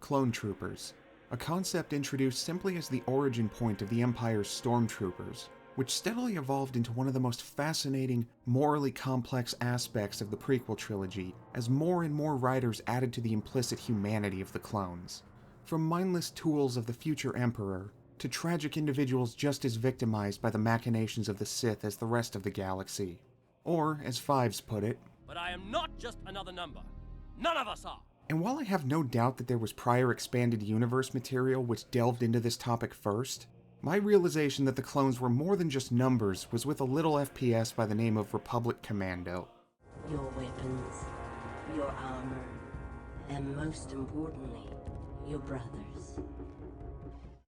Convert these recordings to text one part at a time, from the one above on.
Clone troopers, a concept introduced simply as the origin point of the Empire's stormtroopers, which steadily evolved into one of the most fascinating, morally complex aspects of the prequel trilogy as more and more writers added to the implicit humanity of the clones. From mindless tools of the future Emperor, to tragic individuals just as victimized by the machinations of the Sith as the rest of the galaxy. Or, as Fives put it, "But I am not just another number. None of us are." And while I have no doubt that there was prior expanded universe material which delved into this topic first, my realization that the clones were more than just numbers was with a little FPS by the name of Republic Commando. Your weapons, your armor, and most importantly, your brothers.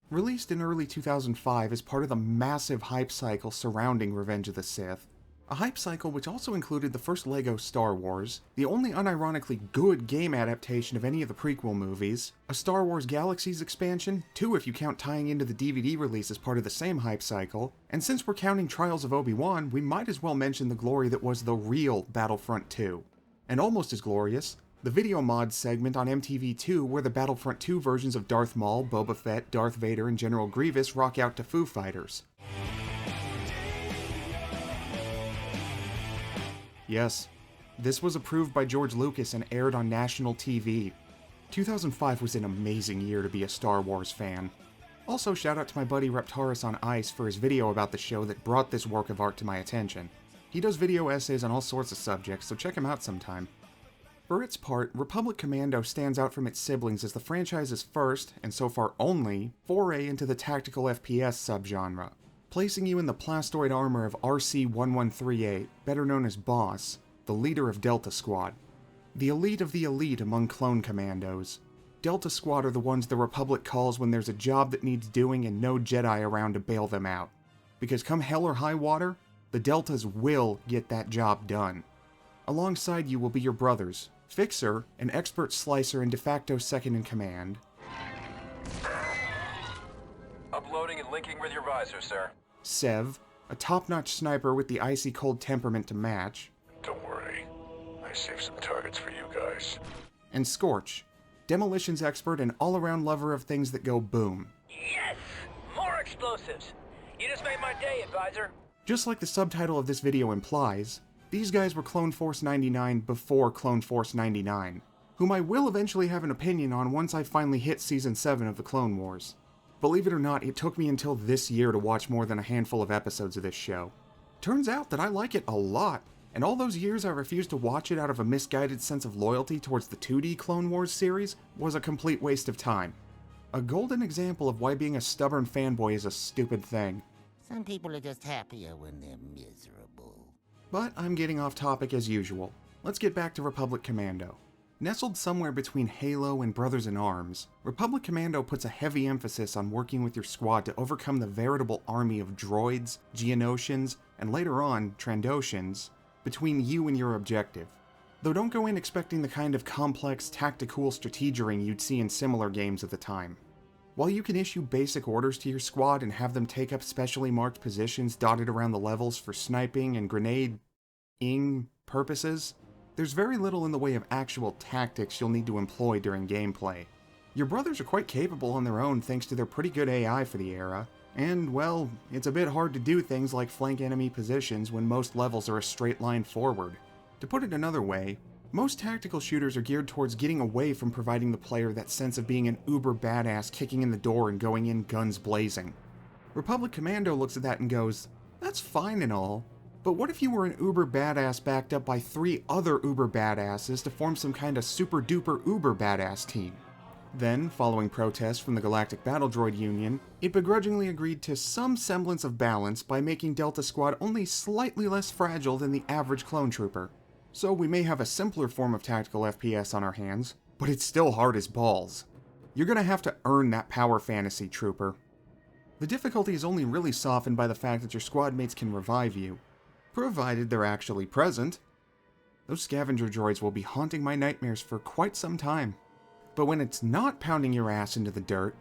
Released in early 2005 as part of the massive hype cycle surrounding Revenge of the Sith, a hype cycle which also included the first LEGO Star Wars, the only unironically good game adaptation of any of the prequel movies, a Star Wars Galaxies expansion, 2 if you count tying into the DVD release as part of the same hype cycle, and since we're counting Trials of Obi-Wan, we might as well mention the glory that was the real Battlefront 2. And almost as glorious, the video mods segment on MTV2 where the Battlefront 2 versions of Darth Maul, Boba Fett, Darth Vader, and General Grievous rock out to Foo Fighters. Yes, this was approved by George Lucas and aired on national TV. 2005 was an amazing year to be a Star Wars fan. Also, shout out to my buddy Reptaurus On Ice for his video about the show that brought this work of art to my attention. He does video essays on all sorts of subjects, so check him out sometime. For its part, Republic Commando stands out from its siblings as the franchise's first, and so far only, foray into the tactical FPS subgenre, placing you in the plastoid armor of RC-1138, better known as Boss, the leader of Delta Squad. The elite of the elite among clone commandos. Delta Squad are the ones the Republic calls when there's a job that needs doing and no Jedi around to bail them out. Because come hell or high water, the Deltas will get that job done. Alongside you will be your brothers, Fixer, an expert slicer and de facto second in command. Uploading and linking with your visor, sir. Sev, a top-notch sniper with the icy cold temperament to match. Don't worry, I saved some targets for you guys. And Scorch, demolitions expert and all-around lover of things that go boom. Yes! More explosives! You just made my day, advisor! Just like the subtitle of this video implies, these guys were Clone Force 99 before Clone Force 99, whom I will eventually have an opinion on once I finally hit Season 7 of the Clone Wars. Believe it or not, it took me until this year to watch more than a handful of episodes of this show. Turns out that I like it a lot, and all those years I refused to watch it out of a misguided sense of loyalty towards the 2D Clone Wars series was a complete waste of time. A golden example of why being a stubborn fanboy is a stupid thing. Some people are just happier when they're miserable. But I'm getting off topic as usual. Let's get back to Republic Commando. Nestled somewhere between Halo and Brothers in Arms, Republic Commando puts a heavy emphasis on working with your squad to overcome the veritable army of droids, Geonosians, and later on, Trandoshans, between you and your objective. Though don't go in expecting the kind of complex tactical strategering you'd see in similar games of the time. While you can issue basic orders to your squad and have them take up specially marked positions dotted around the levels for sniping and grenade-ing purposes, there's very little in the way of actual tactics you'll need to employ during gameplay. Your brothers are quite capable on their own thanks to their pretty good AI for the era, and, well, it's a bit hard to do things like flank enemy positions when most levels are a straight line forward. To put it another way, most tactical shooters are geared towards getting away from providing the player that sense of being an uber badass kicking in the door and going in guns blazing. Republic Commando looks at that and goes, that's fine and all, but what if you were an uber badass backed up by 3 other uber badasses to form some kind of super duper uber badass team? Then, following protests from the Galactic Battle Droid Union, it begrudgingly agreed to some semblance of balance by making Delta Squad only slightly less fragile than the average clone trooper. So we may have a simpler form of tactical FPS on our hands, but it's still hard as balls. You're gonna have to earn that power fantasy, trooper. The difficulty is only really softened by the fact that your squad mates can revive you, provided they're actually present. Those scavenger droids will be haunting my nightmares for quite some time. But when it's not pounding your ass into the dirt,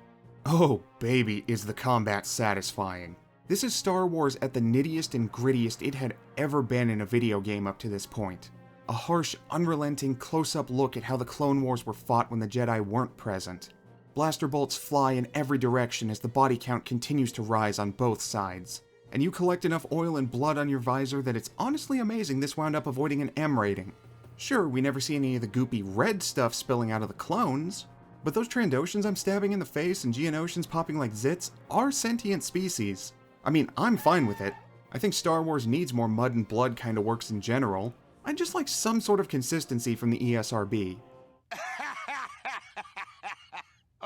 oh baby, is the combat satisfying. This is Star Wars at the nittiest and grittiest it had ever been in a video game up to this point. A harsh, unrelenting, close-up look at how the Clone Wars were fought when the Jedi weren't present. Blaster bolts fly in every direction as the body count continues to rise on both sides. And you collect enough oil and blood on your visor that it's honestly amazing this wound up avoiding an M rating. Sure, we never see any of the goopy red stuff spilling out of the clones, but those Trandoshans I'm stabbing in the face and Geonosians popping like zits are sentient species. I mean, I'm fine with it. I think Star Wars needs more mud and blood kind of works in general. I'd just like some sort of consistency from the ESRB.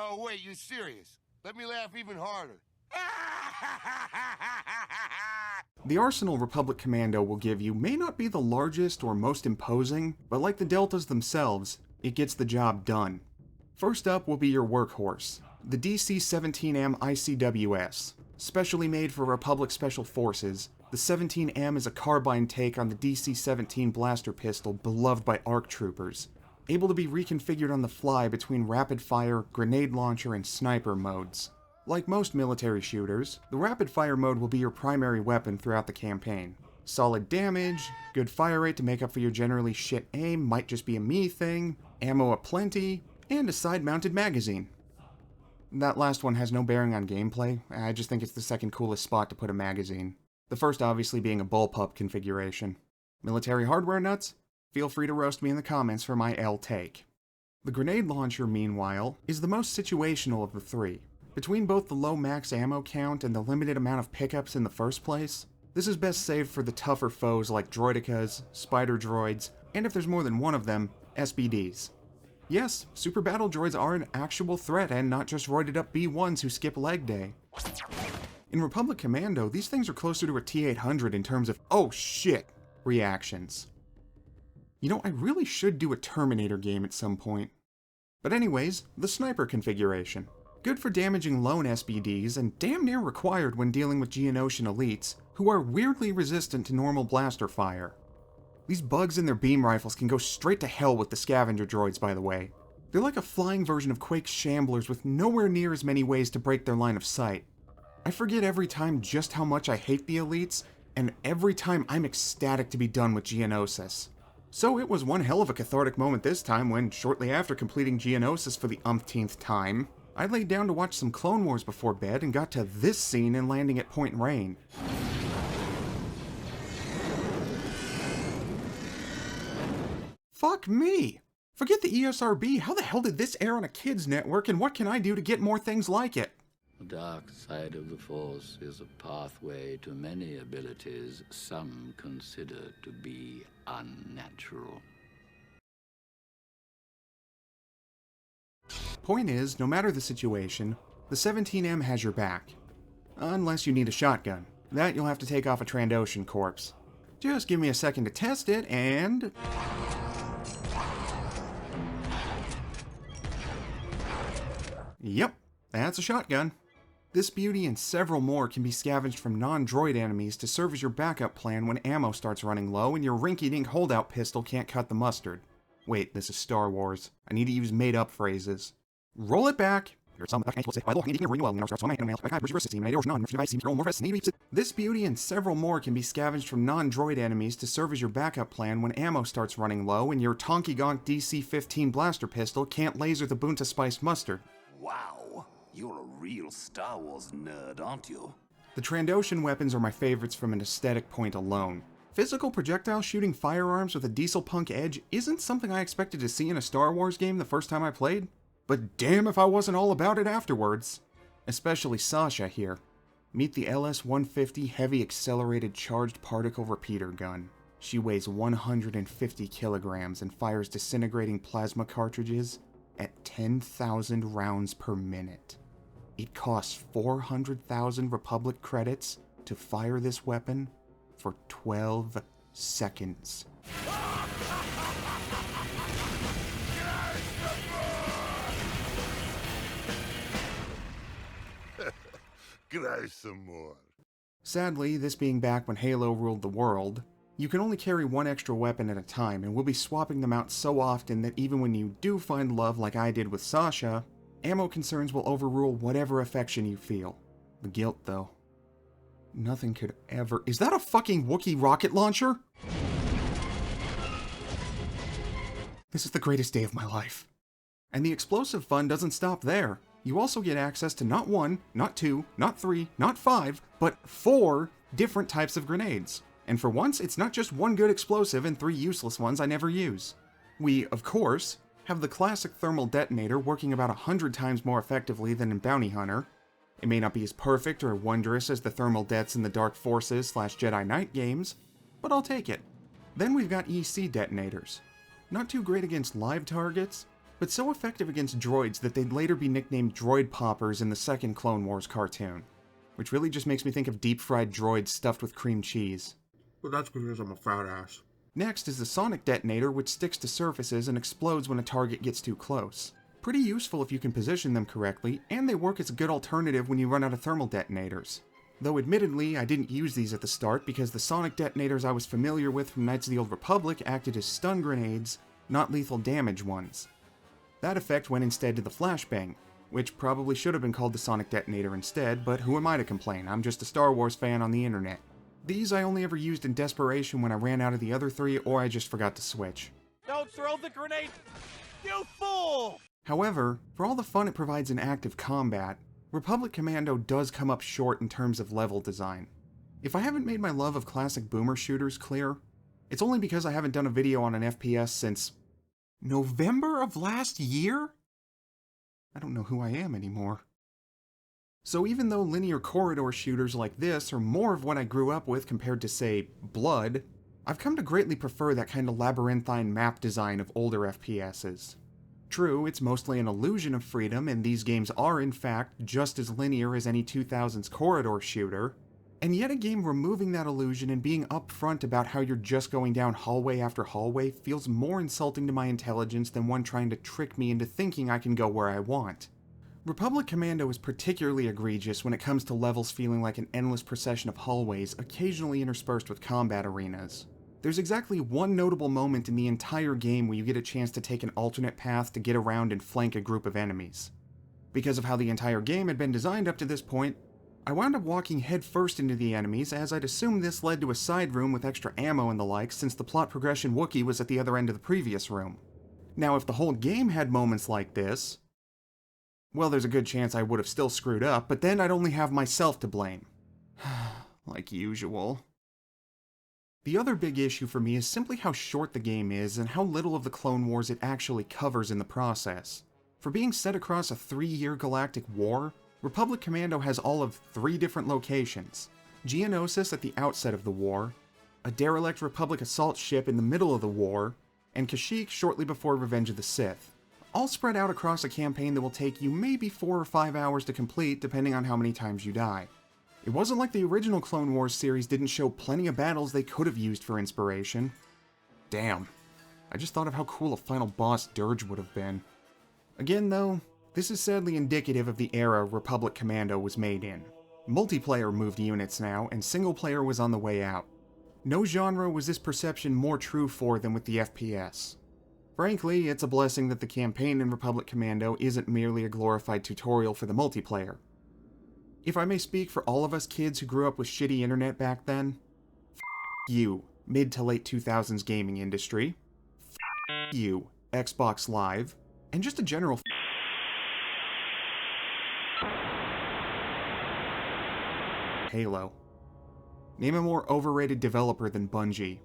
Oh wait, you serious? Let me laugh even harder. The arsenal Republic Commando will give you may not be the largest or most imposing, but like the Deltas themselves, it gets the job done. First up will be your workhorse, the DC-17M ICWS. Specially made for Republic Special Forces, the 17M is a carbine take on the DC-17 blaster pistol beloved by ARC troopers, able to be reconfigured on the fly between rapid fire, grenade launcher, and sniper modes. Like most military shooters, the rapid fire mode will be your primary weapon throughout the campaign. Solid damage, good fire rate to make up for your generally shit aim might just be a me thing, ammo aplenty, and a side-mounted magazine. That last one has no bearing on gameplay, I just think it's the second coolest spot to put a magazine. The first obviously being a bullpup configuration. Military hardware nuts? Feel free to roast me in the comments for my L take. The grenade launcher, meanwhile, is the most situational of the three. Between both the low max ammo count and the limited amount of pickups in the first place, this is best saved for the tougher foes like droidicas, spider droids, and if there's more than one of them, SBDs. Yes, super battle droids are an actual threat and not just roided up B1s who skip leg day. In Republic Commando, these things are closer to a T-800 in terms of oh shit reactions. You know, I really should do a Terminator game at some point. But anyways, the sniper configuration. Good for damaging lone SBDs and damn near required when dealing with Geonosian elites, who are weirdly resistant to normal blaster fire. These bugs in their beam rifles can go straight to hell with the scavenger droids, by the way. They're like a flying version of Quake's Shamblers with nowhere near as many ways to break their line of sight. I forget every time just how much I hate the elites, and every time I'm ecstatic to be done with Geonosis. So it was one hell of a cathartic moment this time when, shortly after completing Geonosis for the umpteenth time, I laid down to watch some Clone Wars before bed and got to this scene in landing at Point Rain. Fuck me! Forget the ESRB, how the hell did this air on a kid's network and what can I do to get more things like it? The dark side of the Force is a pathway to many abilities some consider to be unnatural. Point is, no matter the situation, the 17M has your back. Unless you need a shotgun. That you'll have to take off a Trandoshan corpse. Just give me a second to test it, and... Yep, that's a shotgun. This beauty and several more can be scavenged from non-droid enemies to serve as your backup plan when ammo starts running low and your rinky-dink holdout pistol can't cut the mustard. Wait, this is Star Wars. I need to use made-up phrases. Roll it back! This beauty and several more can be scavenged from non-droid enemies to serve as your backup plan when ammo starts running low and your tonky-gonk DC-15 blaster pistol can't laser the Bunta spiced mustard. Wow, you're a real Star Wars nerd, aren't you? The Trandoshan weapons are my favorites from an aesthetic point alone. Physical projectile shooting firearms with a diesel punk edge isn't something I expected to see in a Star Wars game the first time I played, but damn if I wasn't all about it afterwards. Especially Sasha here. Meet the LS-150 Heavy Accelerated Charged Particle Repeater Gun. She weighs 150 kilograms and fires disintegrating plasma cartridges at 10,000 rounds per minute. It costs 400,000 Republic credits to fire this weapon for 12 seconds. Cry some more. Sadly, this being back when Halo ruled the world, you can only carry one extra weapon at a time, and we'll be swapping them out so often that even when you do find love like I did with Sasha, ammo concerns will overrule whatever affection you feel. The guilt, though. Nothing could ever... Is that a fucking Wookiee rocket launcher? This is the greatest day of my life. And the explosive fun doesn't stop there. you also get access to not 1, not 2, not 3, not 5, but 4 different types of grenades. And for once, it's not just 1 good explosive and 3 useless ones I never use. We, of course, have the classic thermal detonator working about 100 times more effectively than in Bounty Hunter. It may not be as perfect or wondrous as the thermal deaths in the Dark Forces / Jedi Knight games, but I'll take it. Then we've got EC detonators. Not too great against live targets, but so effective against droids that they'd later be nicknamed droid poppers in the second Clone Wars cartoon. Which really just makes me think of deep-fried droids stuffed with cream cheese. Well, that's because I'm a fat ass. Next is the sonic detonator, which sticks to surfaces and explodes when a target gets too close. Pretty useful if you can position them correctly, and they work as a good alternative when you run out of thermal detonators. Though admittedly, I didn't use these at the start because the sonic detonators I was familiar with from Knights of the Old Republic acted as stun grenades, not lethal damage ones. That effect went instead to the flashbang, which probably should have been called the sonic detonator instead, but who am I to complain? I'm just a Star Wars fan on the internet. These I only ever used in desperation when I ran out of the other 3 or I just forgot to switch. Don't throw the grenade, you fool! However, for all the fun it provides in active combat, Republic Commando does come up short in terms of level design. If I haven't made my love of classic boomer shooters clear, it's only because I haven't done a video on an FPS since November of last year? I don't know who I am anymore. So even though linear corridor shooters like this are more of what I grew up with compared to, say, Blood, I've come to greatly prefer that kind of labyrinthine map design of older FPSs. True, it's mostly an illusion of freedom, and these games are in fact just as linear as any 2000s corridor shooter, and yet a game removing that illusion and being upfront about how you're just going down hallway after hallway feels more insulting to my intelligence than one trying to trick me into thinking I can go where I want. Republic Commando is particularly egregious when it comes to levels feeling like an endless procession of hallways, occasionally interspersed with combat arenas. There's exactly one notable moment in the entire game where you get a chance to take an alternate path to get around and flank a group of enemies. Because of how the entire game had been designed up to this point, I wound up walking headfirst into the enemies, as I'd assumed this led to a side room with extra ammo and the like, since the plot progression Wookiee was at the other end of the previous room. Now, if the whole game had moments like this, well, there's a good chance I would have still screwed up, but then I'd only have myself to blame. Like usual. The other big issue for me is simply how short the game is and how little of the Clone Wars it actually covers in the process. For being set across a 3-year galactic war, Republic Commando has all of 3 different locations. Geonosis at the outset of the war, a derelict Republic assault ship in the middle of the war, and Kashyyyk shortly before Revenge of the Sith. All spread out across a campaign that will take you maybe 4 or 5 hours to complete depending on how many times you die. It wasn't like the original Clone Wars series didn't show plenty of battles they could have used for inspiration. Damn, I just thought of how cool a final boss Dirge would have been. Again though, this is sadly indicative of the era Republic Commando was made in. Multiplayer moved units now, and single player was on the way out. No genre was this perception more true for than with the FPS. Frankly, it's a blessing that the campaign in Republic Commando isn't merely a glorified tutorial for the multiplayer. If I may speak for all of us kids who grew up with shitty internet back then, f*** you, mid to late 2000s gaming industry, f*** you, Xbox Live, and just a general Halo. Name a more overrated developer than Bungie.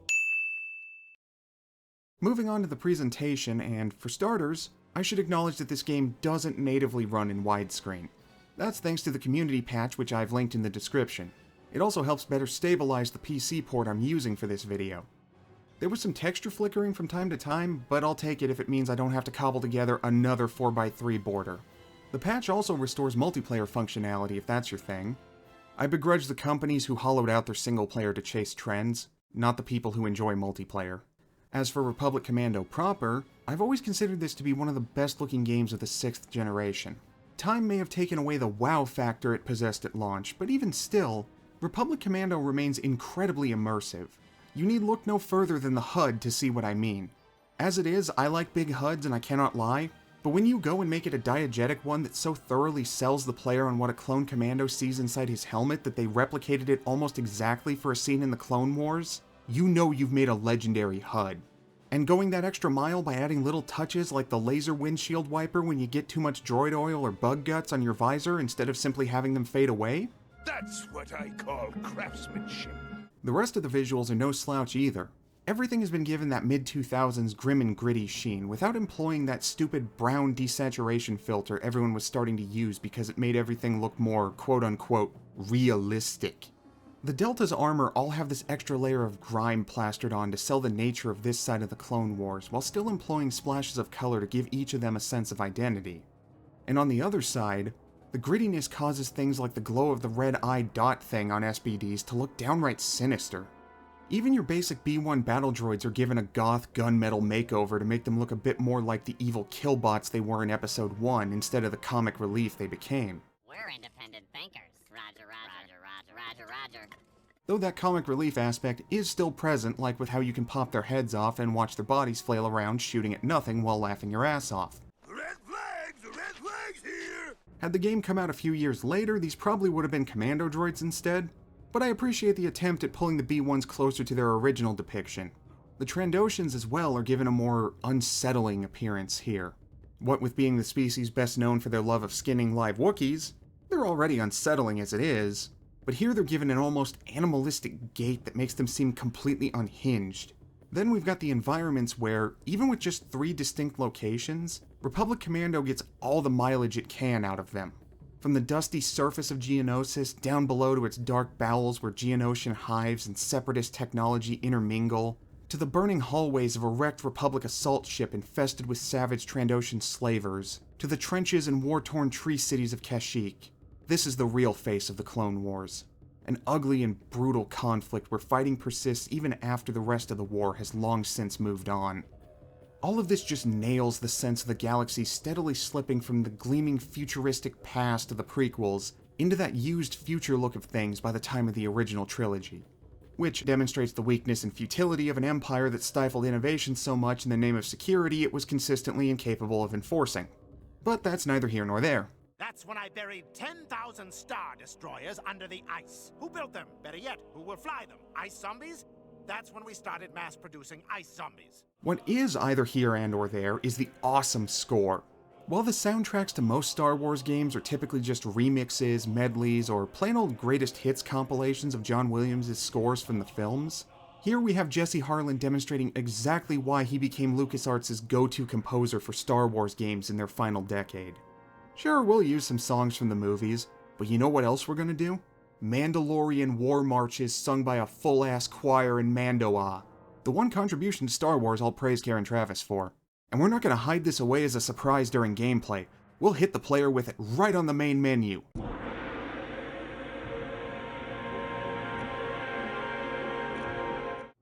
Moving on to the presentation, and for starters, I should acknowledge that this game doesn't natively run in widescreen. That's thanks to the community patch which I've linked in the description. It also helps better stabilize the PC port I'm using for this video. There was some texture flickering from time to time, but I'll take it if it means I don't have to cobble together another 4x3 border. The patch also restores multiplayer functionality if that's your thing. I begrudge the companies who hollowed out their single player to chase trends, not the people who enjoy multiplayer. As for Republic Commando proper, I've always considered this to be one of the best looking games of the 6th generation. Time may have taken away the wow factor it possessed at launch, but even still, Republic Commando remains incredibly immersive. You need look no further than the HUD to see what I mean. As it is, I like big HUDs and I cannot lie, but when you go and make it a diegetic one that so thoroughly sells the player on what a clone commando sees inside his helmet that they replicated it almost exactly for a scene in the Clone Wars, you know you've made a legendary HUD. And going that extra mile by adding little touches like the laser windshield wiper when you get too much droid oil or bug guts on your visor instead of simply having them fade away? That's what I call craftsmanship. The rest of the visuals are no slouch either. Everything has been given that mid-2000s grim and gritty sheen without employing that stupid brown desaturation filter everyone was starting to use because it made everything look more quote-unquote realistic. The Delta's armor all have this extra layer of grime plastered on to sell the nature of this side of the Clone Wars, while still employing splashes of color to give each of them a sense of identity. And on the other side, the grittiness causes things like the glow of the red eye dot thing on SBDs to look downright sinister. Even your basic B1 battle droids are given a goth gunmetal makeover to make them look a bit more like the evil killbots they were in Episode 1 instead of the comic relief they became. We're independent thinkers. Roger, roger, roger, roger, roger, roger. Though that comic relief aspect is still present, like with how you can pop their heads off and watch their bodies flail around shooting at nothing while laughing your ass off. Red flags here! Had the game come out a few years later, these probably would have been commando droids instead, but I appreciate the attempt at pulling the B1s closer to their original depiction. The Trandoshans as well are given a more unsettling appearance here. What with being the species best known for their love of skinning live Wookiees, they're already unsettling as it is, but here they're given an almost animalistic gait that makes them seem completely unhinged. Then we've got the environments where, even with just 3 distinct locations, Republic Commando gets all the mileage it can out of them. From the dusty surface of Geonosis down below to its dark bowels where Geonosian hives and Separatist technology intermingle, to the burning hallways of a wrecked Republic assault ship infested with savage Trandoshan slavers, to the trenches and war-torn tree cities of Kashyyyk. This is the real face of the Clone Wars. An ugly and brutal conflict where fighting persists even after the rest of the war has long since moved on. All of this just nails the sense of the galaxy steadily slipping from the gleaming futuristic past of the prequels into that used future look of things by the time of the original trilogy, which demonstrates the weakness and futility of an empire that stifled innovation so much in the name of security it was consistently incapable of enforcing. But that's neither here nor there. That's when I buried 10,000 Star Destroyers under the ice. Who built them? Better yet, who will fly them? Ice zombies? That's when we started mass-producing ice zombies. What is either here and or there is the awesome score. While the soundtracks to most Star Wars games are typically just remixes, medleys, or plain old greatest hits compilations of John Williams' scores from the films, here we have Jesse Harlan demonstrating exactly why he became LucasArts' go-to composer for Star Wars games in their final decade. Sure, we'll use some songs from the movies, but you know what else we're gonna do? Mandalorian war marches sung by a full-ass choir in Mandoa. The one contribution to Star Wars I'll praise Karen Travis for. And we're not gonna hide this away as a surprise during gameplay. We'll hit the player with it right on the main menu.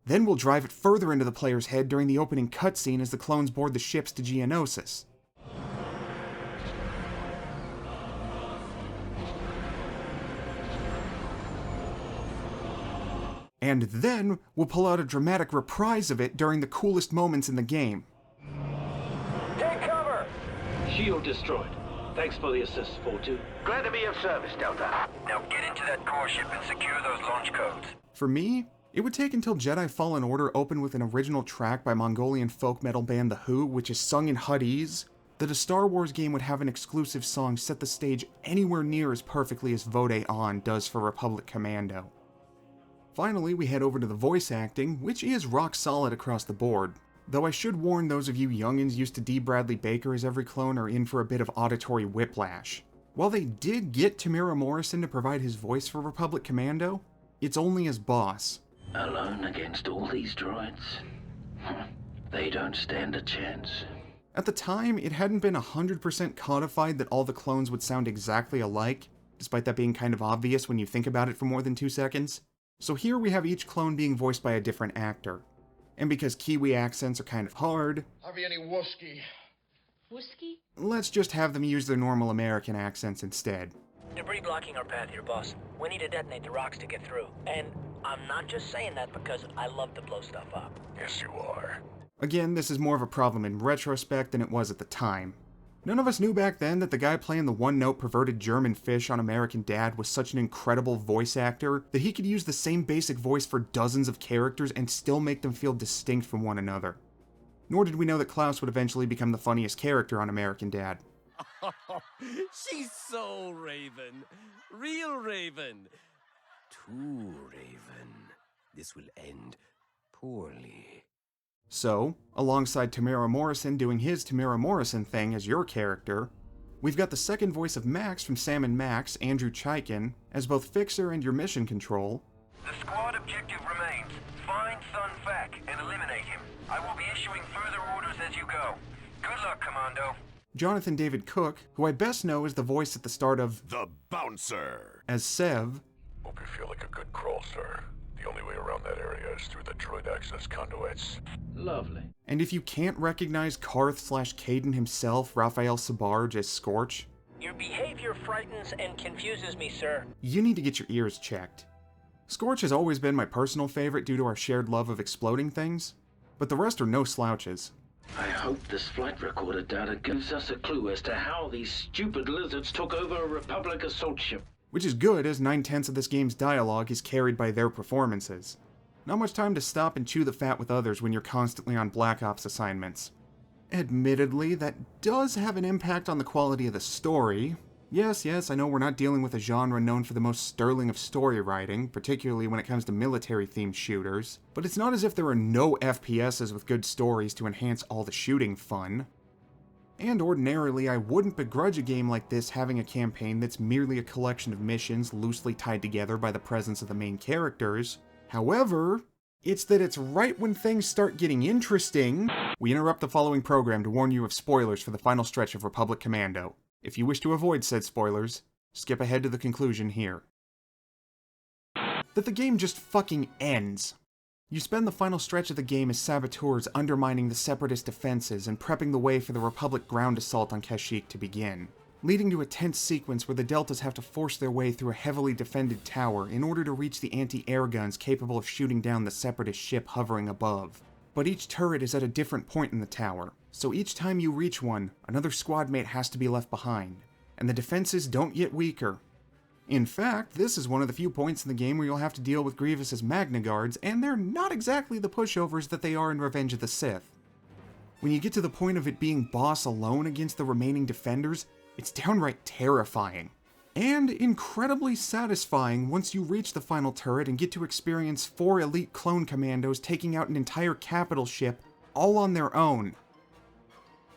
Then we'll drive it further into the player's head during the opening cutscene as the clones board the ships to Geonosis. And then, we'll pull out a dramatic reprise of it during the coolest moments in the game. Take cover! Shield destroyed. Thanks for the assist, 4-2. Glad to be of service, Delta. Now get into that core ship and secure those launch codes. For me, it would take until Jedi Fallen Order opened with an original track by Mongolian folk metal band The Who, which is sung in Huttese, that a Star Wars game would have an exclusive song set the stage anywhere near as perfectly as Vode On does for Republic Commando. Finally, we head over to the voice acting, which is rock solid across the board. Though I should warn those of you youngins used to D. Bradley Baker as every clone are in for a bit of auditory whiplash. While they did get Tamira Morrison to provide his voice for Republic Commando, it's only as boss. Alone against all these droids? They don't stand a chance. At the time, it hadn't been 100% codified that all the clones would sound exactly alike, despite that being kind of obvious when you think about it for more than 2 seconds. So here we have each clone being voiced by a different actor. And because Kiwi accents are kind of hard, Have you any whiskey? Whiskey? let's just have them use their normal American accents instead. Debris blocking our path here, boss. We need to detonate the rocks to get through. And I'm not just saying that because I love to blow stuff up. Yes, you are. Again, this is more of a problem in retrospect than it was at the time. None of us knew back then that the guy playing the one-note perverted German fish on American Dad was such an incredible voice actor that he could use the same basic voice for dozens of characters and still make them feel distinct from one another. Nor did we know that Klaus would eventually become the funniest character on American Dad. She's so Raven. Real Raven. Too Raven. This will end poorly. So, alongside Tamara Morrison doing his Tamara Morrison thing as your character, we've got the second voice of Max from Sam & Max, Andrew Chaikin, as both Fixer and your mission control. The squad objective remains. Find Sun Fac and eliminate him. I will be issuing further orders as you go. Good luck, Commando. Jonathan David Cook, who I best know is the voice at the start of The Bouncer as Sev. Hope you feel like a good crawl, sir. The only way around that area is through the droid access conduits. Lovely. And if you can't recognize Karth/Caden himself, Raphael Sabarge as Scorch, your behavior frightens and confuses me, sir. You need to get your ears checked. Scorch has always been my personal favorite due to our shared love of exploding things, but the rest are no slouches. I hope this flight recorder data gives us a clue as to how these stupid lizards took over a Republic assault ship. Which is good, as 9/10 of this game's dialogue is carried by their performances. Not much time to stop and chew the fat with others when you're constantly on Black Ops assignments. Admittedly, that does have an impact on the quality of the story. Yes, I know we're not dealing with a genre known for the most sterling of story writing, particularly when it comes to military-themed shooters, but it's not as if there are no FPSs with good stories to enhance all the shooting fun. And ordinarily, I wouldn't begrudge a game like this having a campaign that's merely a collection of missions loosely tied together by the presence of the main characters. However, it's that it's right when things start getting interesting. We interrupt the following program to warn you of spoilers for the final stretch of Republic Commando. If you wish to avoid said spoilers, skip ahead to the conclusion here. That the game just fucking ends. You spend the final stretch of the game as saboteurs undermining the Separatist defenses and prepping the way for the Republic ground assault on Kashyyyk to begin, leading to a tense sequence where the Deltas have to force their way through a heavily defended tower in order to reach the anti-air guns capable of shooting down the Separatist ship hovering above. But each turret is at a different point in the tower, so each time you reach one, another squad mate has to be left behind, and the defenses don't get weaker. In fact, this is one of the few points in the game where you'll have to deal with Grievous's Magna Guards, and they're not exactly the pushovers that they are in Revenge of the Sith. When you get to the point of it being boss alone against the remaining defenders, it's downright terrifying. And incredibly satisfying once you reach the final turret and get to experience 4 elite clone commandos taking out an entire capital ship all on their own.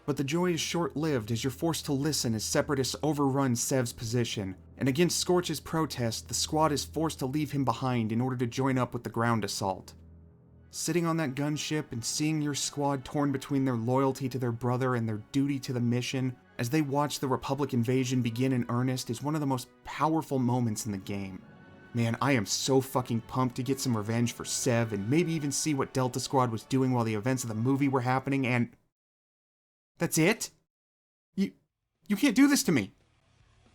But the joy is short-lived as you're forced to listen as Separatists overrun Sev's position, and against Scorch's protest, the squad is forced to leave him behind in order to join up with the ground assault. Sitting on that gunship and seeing your squad torn between their loyalty to their brother and their duty to the mission as they watch the Republic invasion begin in earnest is one of the most powerful moments in the game. Man, I am so fucking pumped to get some revenge for Sev and maybe even see what Delta Squad was doing while the events of the movie were happening, and that's it? You can't do this to me.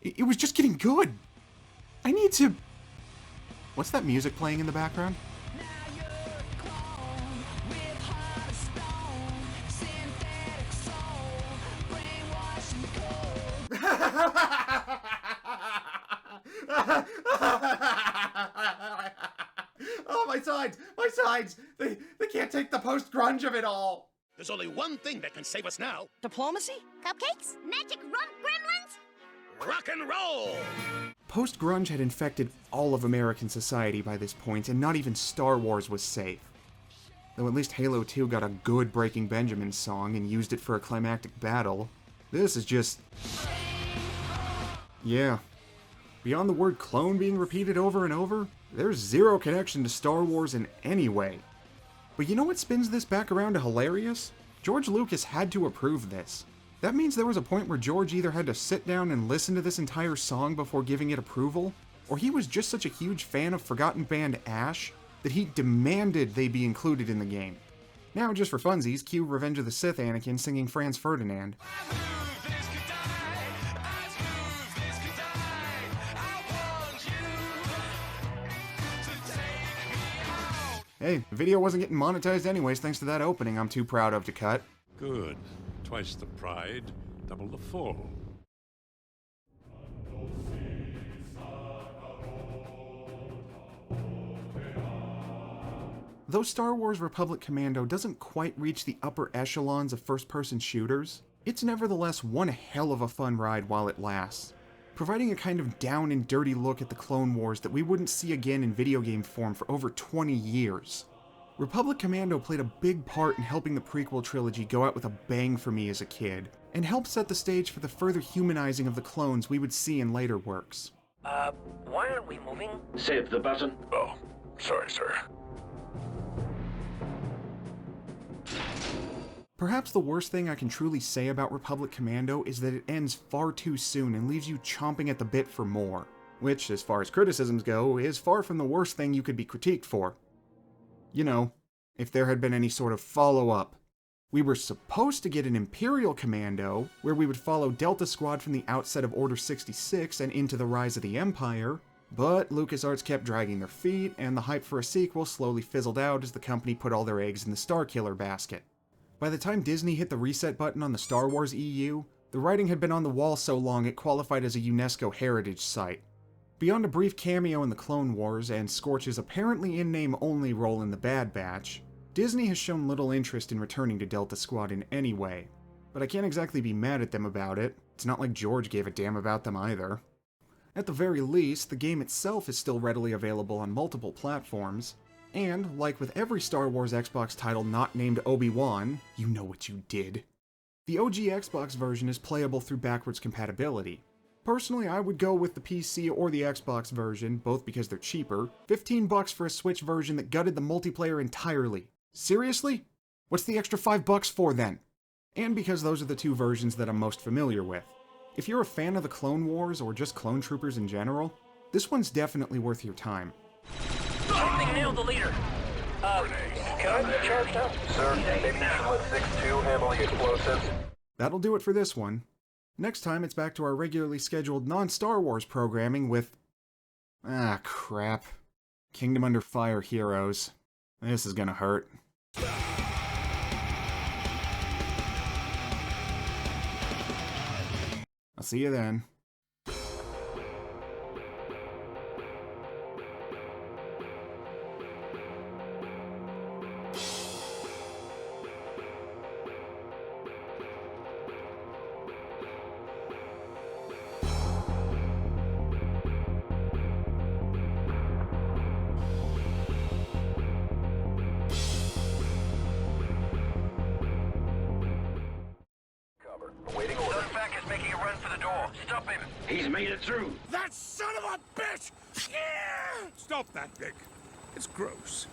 It was just getting good. I need to... What's that music playing in the background? Oh, my sides! My sides! They can't take the post-grunge of it all! There's only one thing that can save us now. Diplomacy? Cupcakes? Magic rump gremlins? Rock and roll! Post-grunge had infected all of American society by this point, and not even Star Wars was safe. Though at least Halo 2 got a good Breaking Benjamin song and used it for a climactic battle, this is just... Yeah. Beyond the word clone being repeated over and over, there's zero connection to Star Wars in any way. But you know what spins this back around to hilarious? George Lucas had to approve this. That means there was a point where George either had to sit down and listen to this entire song before giving it approval, or he was just such a huge fan of forgotten band Ash that he demanded they be included in the game. Now, just for funsies, cue Revenge of the Sith Anakin singing Franz Ferdinand. Hey, the video wasn't getting monetized anyways thanks to that opening I'm too proud of to cut. Good. Twice the pride, double the fall. Though Star Wars Republic Commando doesn't quite reach the upper echelons of first-person shooters, it's nevertheless one hell of a fun ride while it lasts, providing a kind of down and dirty look at the Clone Wars that we wouldn't see again in video game form for over 20 years. Republic Commando played a big part in helping the prequel trilogy go out with a bang for me as a kid, and helped set the stage for the further humanizing of the clones we would see in later works. Why aren't we moving? Save the button. Oh, sorry, sir. Perhaps the worst thing I can truly say about Republic Commando is that it ends far too soon and leaves you chomping at the bit for more, which, as far as criticisms go, is far from the worst thing you could be critiqued for. You know, if there had been any sort of follow-up. We were supposed to get an Imperial Commando, where we would follow Delta Squad from the outset of Order 66 and into the rise of the Empire, but LucasArts kept dragging their feet, and the hype for a sequel slowly fizzled out as the company put all their eggs in the Starkiller basket. By the time Disney hit the reset button on the Star Wars EU, the writing had been on the wall so long it qualified as a UNESCO heritage site. Beyond a brief cameo in the Clone Wars and Scorch's apparently in-name only role in the Bad Batch, Disney has shown little interest in returning to Delta Squad in any way. But I can't exactly be mad at them about it. It's not like George gave a damn about them either. At the very least, the game itself is still readily available on multiple platforms, and, like with every Star Wars Xbox title not named Obi-Wan, you know what you did. The OG Xbox version is playable through backwards compatibility. Personally, I would go with the PC or the Xbox version, both because they're cheaper. $15 for a Switch version that gutted the multiplayer entirely. Seriously? What's the extra $5 for then? And because those are the two versions that I'm most familiar with. If you're a fan of the Clone Wars or just Clone Troopers in general, this one's definitely worth your time. Something nailed the leader. Can I be charged up? Sir, maybe you should let 6-2 handle the explosives. That'll do it for this one. Next time, it's back to our regularly scheduled non-Star Wars programming with... ah, crap. Kingdom Under Fire Heroes. This is gonna hurt. I'll see you then. He's made it through. That son of a bitch! Yeah! Stop that, Vic. It's gross.